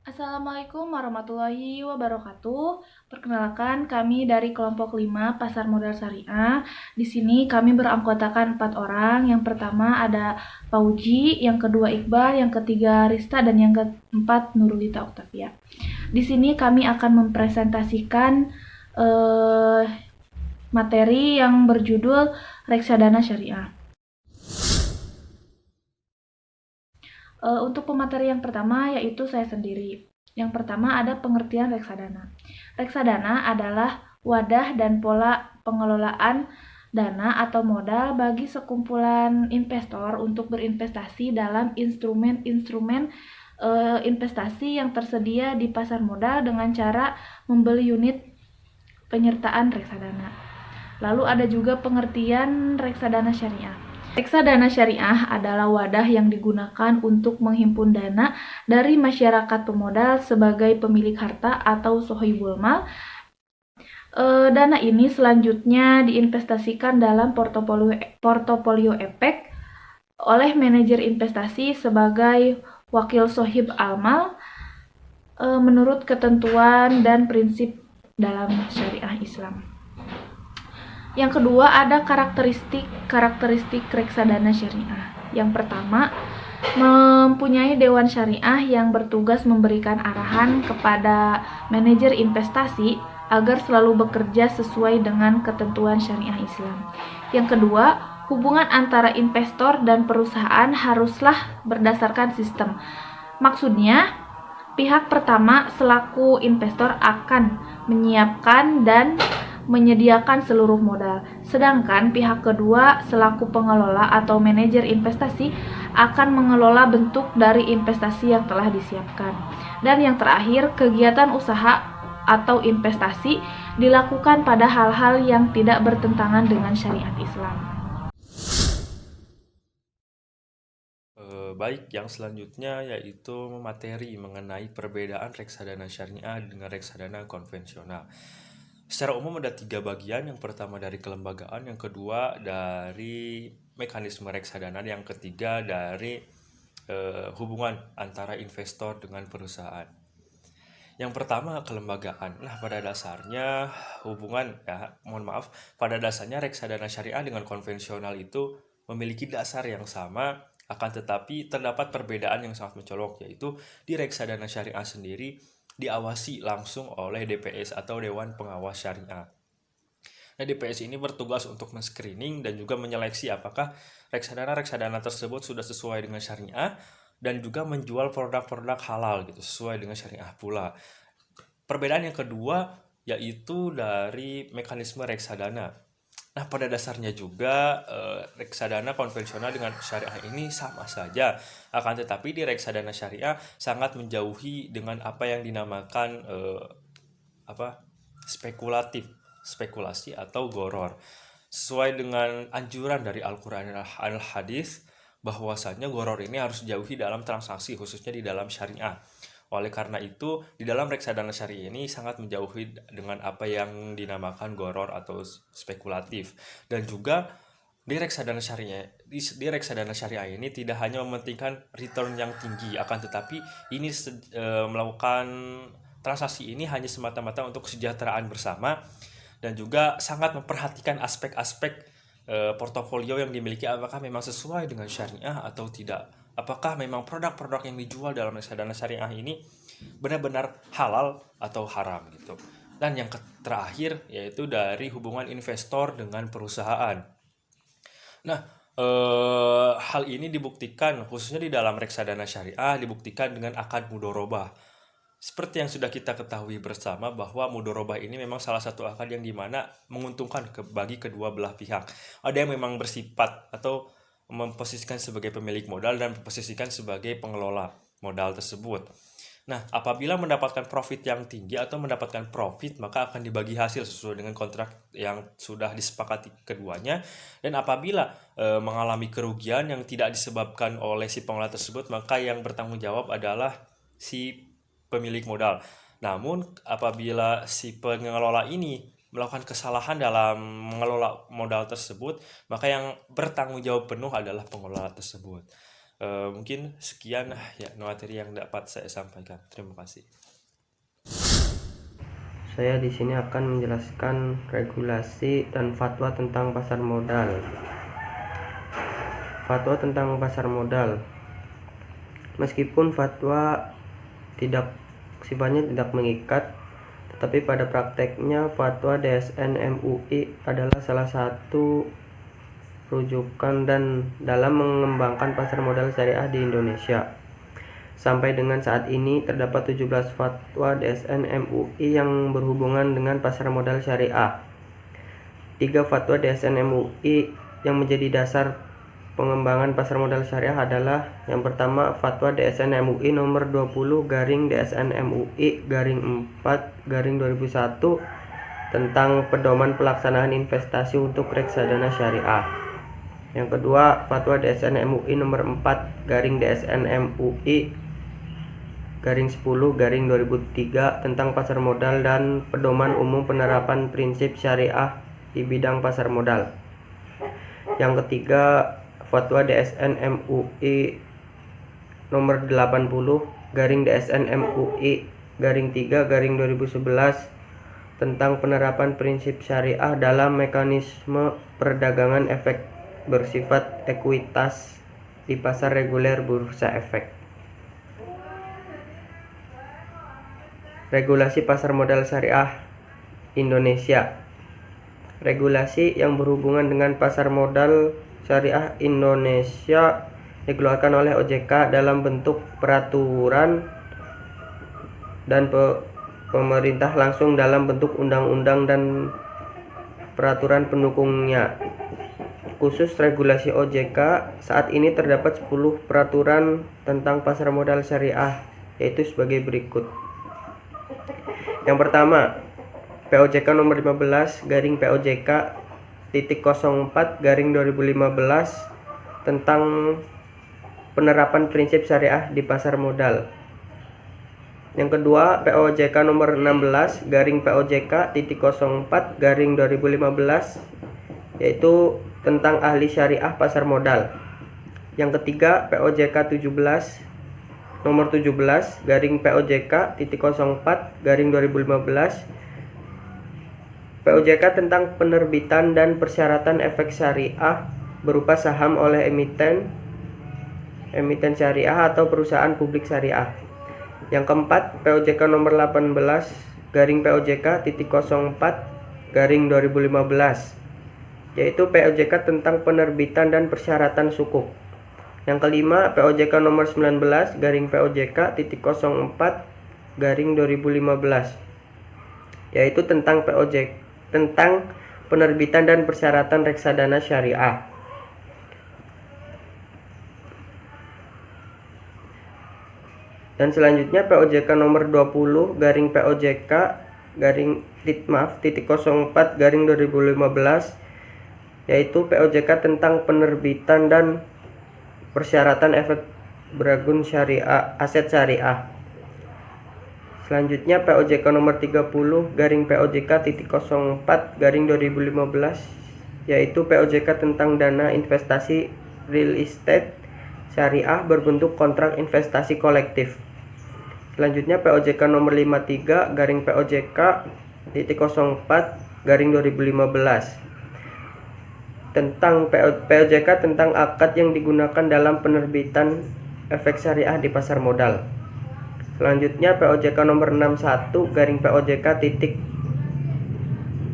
Assalamualaikum warahmatullahi wabarakatuh. Perkenalkan, kami dari kelompok 5 Pasar Modal Syariah. Di sini kami beranggotakan 4 orang. Yang pertama ada Pauji, yang kedua Iqbal, yang ketiga Rista, dan yang keempat Nurulita Octavia. Di sini kami akan mempresentasikan materi yang berjudul Reksadana Syariah. Untuk pemateri yang pertama yaitu saya sendiri. Yang pertama ada pengertian reksadana. Reksadana adalah wadah dan pola pengelolaan dana atau modal bagi sekumpulan investor untuk berinvestasi dalam instrumen-instrumen investasi yang tersedia di pasar modal dengan cara membeli unit penyertaan reksadana. Lalu ada juga pengertian reksadana syariah. Reksadana syariah adalah wadah yang digunakan untuk menghimpun dana dari masyarakat pemodal sebagai pemilik harta atau sohibul mal. Dana ini selanjutnya diinvestasikan dalam portofolio efek oleh manajer investasi sebagai wakil sohib almal menurut ketentuan dan prinsip dalam syariah Islam. Yang kedua ada karakteristik reksadana syariah. Yang pertama, mempunyai dewan syariah yang bertugas memberikan arahan kepada manajer investasi agar selalu bekerja sesuai dengan ketentuan syariah Islam. Yang kedua, hubungan antara investor dan perusahaan haruslah berdasarkan sistem. Maksudnya, pihak pertama selaku investor akan menyiapkan dan menyediakan seluruh modal, sedangkan pihak kedua selaku pengelola atau manajer investasi akan mengelola bentuk dari investasi yang telah disiapkan. Dan yang terakhir, kegiatan usaha atau investasi dilakukan pada hal-hal yang tidak bertentangan dengan syariat Islam. Baik, yang selanjutnya yaitu materi mengenai perbedaan reksadana syariah dengan reksadana konvensional. Secara umum ada 3 bagian. Yang pertama dari kelembagaan, yang kedua dari mekanisme reksadana, yang ketiga dari hubungan antara investor dengan perusahaan. Yang pertama kelembagaan. Nah, pada dasarnya pada dasarnya reksadana syariah dengan konvensional itu memiliki dasar yang sama, akan tetapi terdapat perbedaan yang sangat mencolok, yaitu di reksadana syariah sendiri diawasi langsung oleh DPS atau Dewan Pengawas Syariah. Nah, DPS ini bertugas untuk men-screening dan juga menyeleksi apakah reksadana tersebut sudah sesuai dengan syariah dan juga menjual produk-produk halal gitu sesuai dengan syariah pula. Perbedaan yang kedua yaitu dari mekanisme reksadana. Nah, pada dasarnya juga reksadana konvensional dengan syariah ini sama saja. Akan tetapi di reksadana syariah sangat menjauhi dengan apa yang dinamakan spekulasi atau goror. Sesuai dengan anjuran dari Al-Qur'an dan Al-Hadis bahwasanya goror ini harus dijauhi dalam transaksi, khususnya di dalam syariah. Oleh karena itu, di dalam reksadana syariah ini sangat menjauhi dengan apa yang dinamakan goror atau spekulatif. Dan juga di reksadana syariah ini tidak hanya mementingkan return yang tinggi, akan tetapi ini melakukan transaksi ini hanya semata-mata untuk kesejahteraan bersama, dan juga sangat memperhatikan aspek-aspek portofolio yang dimiliki, apakah memang sesuai dengan syariah atau tidak, apakah memang produk-produk yang dijual dalam reksadana syariah ini benar-benar halal atau haram gitu. Dan yang terakhir yaitu dari hubungan investor dengan perusahaan. Nah, hal ini dibuktikan khususnya di dalam reksadana syariah dibuktikan dengan akad mudorobah. Seperti yang sudah kita ketahui bersama bahwa mudorobah ini memang salah satu akad yang dimana menguntungkan bagi kedua belah pihak. Ada yang memang bersifat atau memposisikan sebagai pemilik modal dan memposisikan sebagai pengelola modal tersebut. Nah, apabila mendapatkan profit yang tinggi atau mendapatkan profit, maka akan dibagi hasil sesuai dengan kontrak yang sudah disepakati keduanya. Dan apabila mengalami kerugian yang tidak disebabkan oleh si pengelola tersebut, maka yang bertanggung jawab adalah si pemilik modal. Namun, apabila si pengelola ini melakukan kesalahan dalam mengelola modal tersebut, maka yang bertanggung jawab penuh adalah pengelola tersebut. Mungkin sekian ya materi yang dapat saya sampaikan. Terima kasih. Saya di sini akan menjelaskan regulasi dan fatwa tentang pasar modal. Fatwa tentang pasar modal. Meskipun fatwa sifatnya tidak mengikat, tetapi pada prakteknya fatwa DSN MUI adalah salah satu rujukan dan dalam mengembangkan pasar modal syariah di Indonesia. Sampai dengan saat ini terdapat 17 fatwa DSN MUI yang berhubungan dengan pasar modal syariah. 3 fatwa DSN MUI yang menjadi dasar pengembangan pasar modal syariah adalah yang pertama fatwa DSN MUI nomor 20 garing DSN MUI garing 4 garing 2001 tentang pedoman pelaksanaan investasi untuk reksadana syariah. Yang kedua, fatwa DSN MUI nomor 4 garing DSN MUI garing 10 garing 2003 tentang pasar modal dan pedoman umum penerapan prinsip syariah di bidang pasar modal. Yang ketiga, fatwa DSN MUI nomor 80 garing DSN MUI garing 3 garing 2011 tentang penerapan prinsip syariah dalam mekanisme perdagangan efek bersifat ekuitas di pasar reguler bursa efek. Regulasi pasar modal syariah Indonesia. Regulasi yang berhubungan dengan pasar modal syariah Indonesia dikeluarkan oleh OJK dalam bentuk peraturan dan pemerintah langsung dalam bentuk undang-undang dan peraturan pendukungnya. Khusus regulasi OJK, saat ini terdapat 10 peraturan tentang pasar modal syariah, yaitu sebagai berikut. Yang pertama, POJK nomor 15 garing POJK titik 04 garing 2015 tentang penerapan prinsip syariah di pasar modal. Yang kedua, POJK nomor 16 garing POJK titik 04 garing 2015 yaitu tentang ahli syariah pasar modal. Yang ketiga, POJK 17 nomor 17 garing POJK titik 04 garing 2015 POJK tentang penerbitan dan persyaratan efek syariah berupa saham oleh emiten syariah atau perusahaan publik syariah. Yang keempat, POJK nomor 18 garing POJK titik 04 garing 2015 yaitu POJK tentang penerbitan dan persyaratan sukuk. Yang kelima, POJK nomor 19 garing POJK titik 04 garing 2015 yaitu tentang penerbitan dan persyaratan reksadana syariah. Dan selanjutnya POJK nomor 20 garing POJK garing titik 04 garing 2015 yaitu POJK tentang penerbitan dan persyaratan efek beragun syariah aset syariah. Selanjutnya POJK nomor 30 garing POJK titik 04 garing 2015 yaitu POJK tentang dana investasi real estate syariah berbentuk kontrak investasi kolektif. Selanjutnya POJK nomor 53 garing POJK titik 04 garing 2015 tentang POJK tentang akad yang digunakan dalam penerbitan efek syariah di pasar modal. Selanjutnya POJK nomor 61 garing POJK titik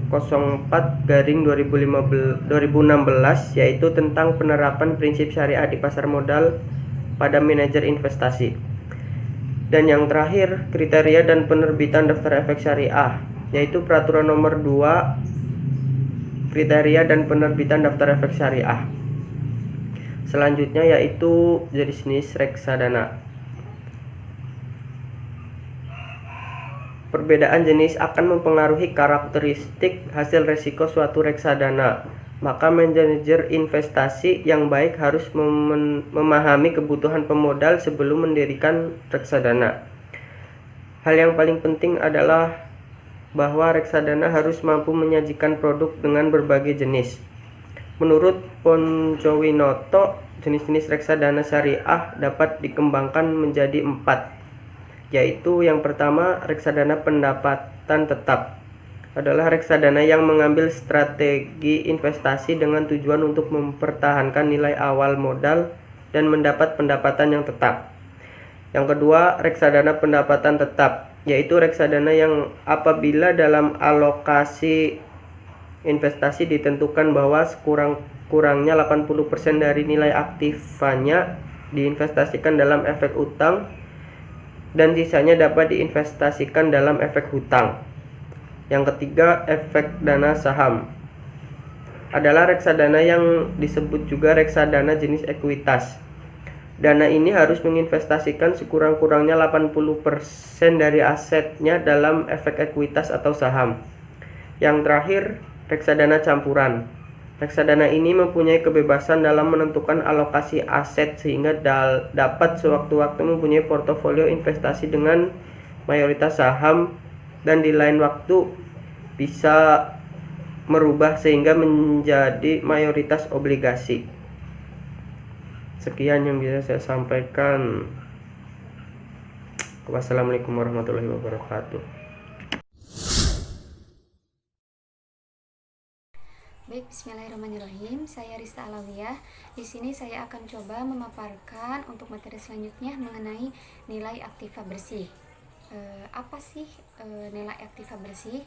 04 garing 2016 yaitu tentang penerapan prinsip syariah di pasar modal pada manajer investasi. Dan yang terakhir, kriteria dan penerbitan daftar efek syariah, yaitu peraturan nomor 2 kriteria dan penerbitan daftar efek syariah. Selanjutnya yaitu jenis reksadana. Perbedaan jenis akan mempengaruhi karakteristik hasil resiko suatu reksadana. Maka manajer investasi yang baik harus memahami kebutuhan pemodal sebelum mendirikan reksadana. Hal yang paling penting adalah bahwa reksadana harus mampu menyajikan produk dengan berbagai jenis. Menurut Poncowinoto, jenis-jenis reksadana syariah dapat dikembangkan menjadi 4, yaitu yang pertama reksadana pendapatan tetap adalah reksadana yang mengambil strategi investasi dengan tujuan untuk mempertahankan nilai awal modal dan mendapat pendapatan yang tetap. Yang kedua, reksadana pendapatan tetap, yaitu reksadana yang apabila dalam alokasi investasi ditentukan bahwa sekurang-kurangnya 80% dari nilai aktifanya diinvestasikan dalam efek utang dan sisanya dapat diinvestasikan dalam efek hutang. Yang ketiga, efek dana saham adalah reksadana yang disebut juga reksadana jenis ekuitas. Dana ini harus menginvestasikan sekurang-kurangnya 80% dari asetnya dalam efek ekuitas atau saham. Yang terakhir, reksadana campuran. Reksadana ini mempunyai kebebasan dalam menentukan alokasi aset sehingga dapat sewaktu-waktu mempunyai portofolio investasi dengan mayoritas saham dan di lain waktu bisa merubah sehingga menjadi mayoritas obligasi. Sekian yang bisa saya sampaikan. Wassalamualaikum warahmatullahi wabarakatuh. Baik, bismillahirrahmanirrahim. Saya Rista Alawiyah. Di sini saya akan coba memaparkan untuk materi selanjutnya mengenai nilai aktiva bersih. Apa sih nilai aktiva bersih?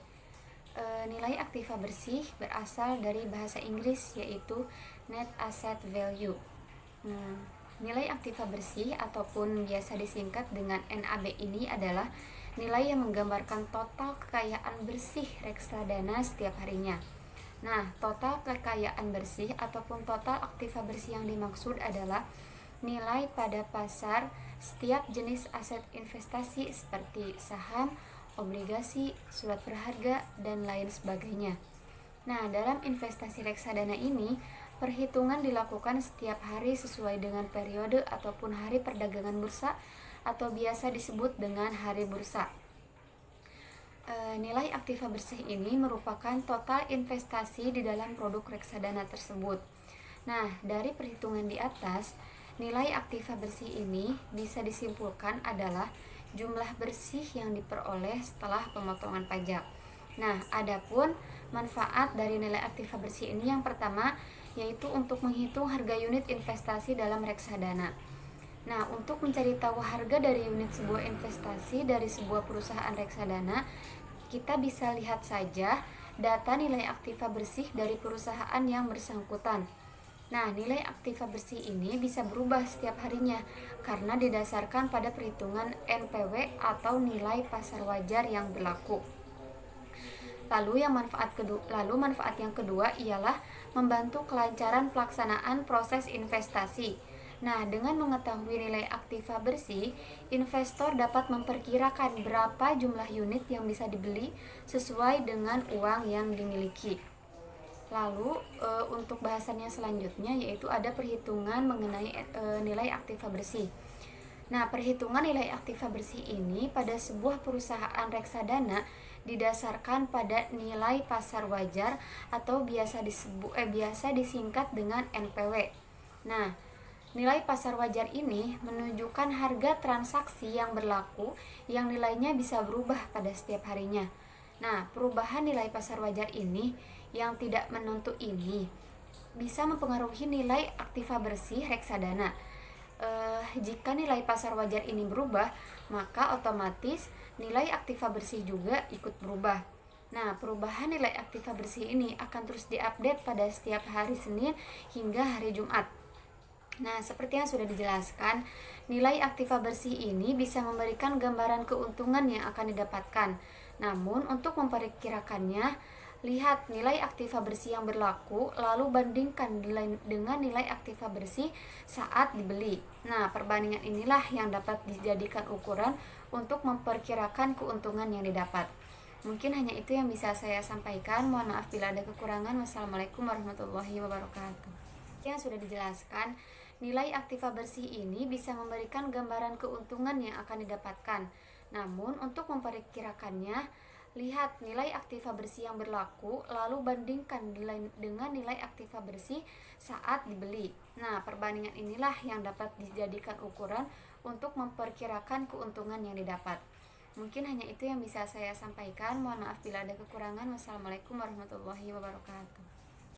Nilai aktiva bersih berasal dari bahasa Inggris yaitu Net Asset Value. Nilai aktiva bersih ataupun biasa disingkat dengan NAB ini adalah nilai yang menggambarkan total kekayaan bersih reksadana setiap harinya. Nah, total kekayaan bersih ataupun total aktiva bersih yang dimaksud adalah nilai pada pasar setiap jenis aset investasi seperti saham, obligasi, surat berharga, dan lain sebagainya. Nah, dalam investasi reksadana ini, perhitungan dilakukan setiap hari sesuai dengan periode ataupun hari perdagangan bursa atau biasa disebut dengan hari bursa. Nilai aktiva bersih ini merupakan total investasi di dalam produk reksadana tersebut. Nah, dari perhitungan di atas, nilai aktiva bersih ini bisa disimpulkan adalah jumlah bersih yang diperoleh setelah pemotongan pajak. Nah, adapun manfaat dari nilai aktiva bersih ini yang pertama yaitu untuk menghitung harga unit investasi dalam reksadana. Nah, untuk mencari tahu harga dari unit sebuah investasi dari sebuah perusahaan reksadana, kita bisa lihat saja data nilai aktiva bersih dari perusahaan yang bersangkutan. Nah, nilai aktiva bersih ini bisa berubah setiap harinya karena didasarkan pada perhitungan NPW atau nilai pasar wajar yang berlaku. Lalu manfaat yang kedua ialah membantu kelancaran pelaksanaan proses investasi. Nah, dengan mengetahui nilai aktiva bersih, investor dapat memperkirakan berapa jumlah unit yang bisa dibeli sesuai dengan uang yang dimiliki. Lalu, untuk bahasannya selanjutnya yaitu ada perhitungan mengenai nilai aktiva bersih. Nah, perhitungan nilai aktiva bersih ini pada sebuah perusahaan reksadana didasarkan pada nilai pasar wajar atau biasa disingkat dengan NPW. Nah, nilai pasar wajar ini menunjukkan harga transaksi yang berlaku yang nilainya bisa berubah pada setiap harinya. Nah, perubahan nilai pasar wajar ini yang tidak menentu ini bisa mempengaruhi nilai aktiva bersih reksadana. Jika nilai pasar wajar ini berubah, maka otomatis nilai aktiva bersih juga ikut berubah. Nah, perubahan nilai aktiva bersih ini akan terus diupdate pada setiap hari Senin hingga hari Jumat. Nah, seperti yang sudah dijelaskan, nilai aktiva bersih ini bisa memberikan gambaran keuntungan yang akan didapatkan. Namun, untuk memperkirakannya, lihat nilai aktiva bersih yang berlaku, lalu bandingkan dengan nilai aktiva bersih saat dibeli. Nah, perbandingan inilah yang dapat dijadikan ukuran untuk memperkirakan keuntungan yang didapat. Mungkin hanya itu yang bisa saya sampaikan. Mohon maaf bila ada kekurangan. Wassalamualaikum warahmatullahi wabarakatuh. Yang sudah dijelaskan, nilai aktiva bersih ini bisa memberikan gambaran keuntungan yang akan didapatkan. Namun, untuk memperkirakannya, Lihat nilai aktiva bersih yang berlaku, lalu bandingkan dengan nilai aktiva bersih saat dibeli. Nah, perbandingan inilah yang dapat dijadikan ukuran untuk memperkirakan keuntungan yang didapat. Mungkin hanya itu yang bisa saya sampaikan. Mohon maaf bila ada kekurangan. Wassalamualaikum warahmatullahi wabarakatuh.